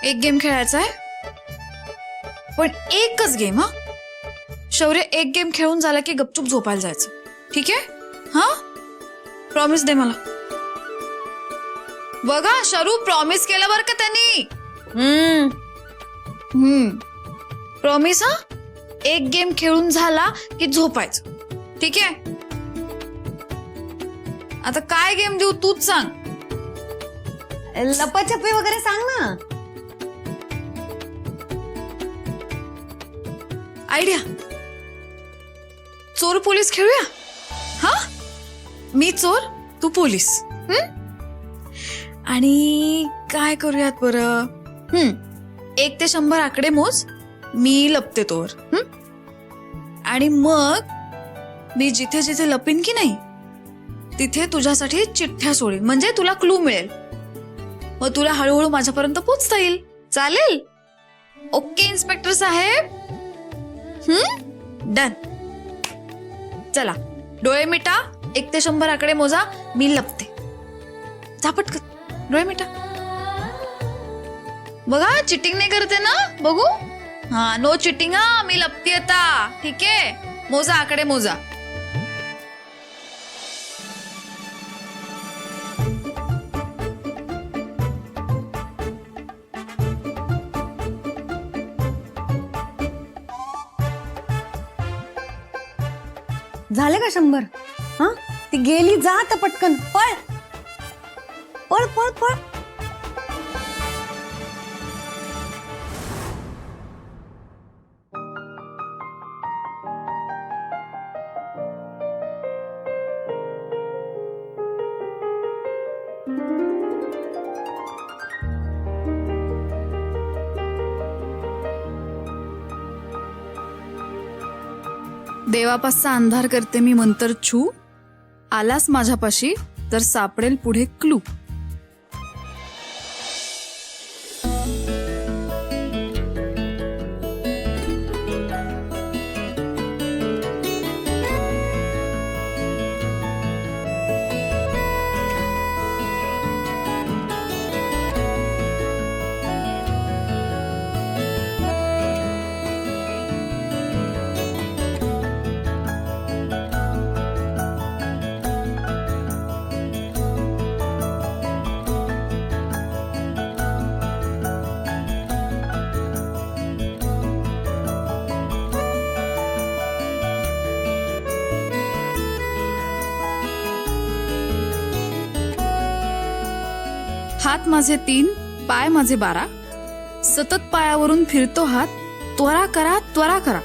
एक गेम खेळायचा आहे, पण एकच गेम. हा शौर्य, एक गेम खेळून झाला की गपचूप झोपायला जायचं, ठीक आहे? हा, प्रॉमिस दे मला. बघा शरू, प्रॉमिस केलं बरं का त्यांनी. प्रॉमिस. हा, एक गेम खेळून झाला की झोपायचं, ठीक आहे? आता काय गेम देऊ तूच सांग. लपाछपी वगैरे सांग ना. आयडिया. चोर पोलीस खेळूया. हा, मी चोर, तू पोलीस. आणि काय करूयात बरं? 1 ते 100 आकडे मोज, मी लपते तोवर. आणि मग मी जिथे जिथे लपीन की नाही तिथे तुझ्यासाठी चिठ्ठ्या सोडीन, म्हणजे तुला क्लू मिळेल. मग तुला हळूहळू माझ्यापर्यंत पोहोचता येईल. चालेल? ओके इन्स्पेक्टर साहेब. डन. चला, डोळे मिटा, 1 ते 100 आकडे मोजा, मी लपते. जा पटकन, डोळे मिटा. बघा, चिटिंग नाही करते ना? बघू. हा, नो चिटिंग. हा, मी लपते आता, ठीक आहे? मोजा, आकडे मोजा. झाले का 100? हा, ती गेली. जा आता पटकन, पळ पळ पळ पळ. देवापासचा अंधार करते मी मंतर छू, आलास माझ्यापाशी तर सापडेल पुढे क्लू. हात माझे 3, पाय माझे 12, सतत पायावरून फिरतो हात, त्वरा करा त्वरा करा.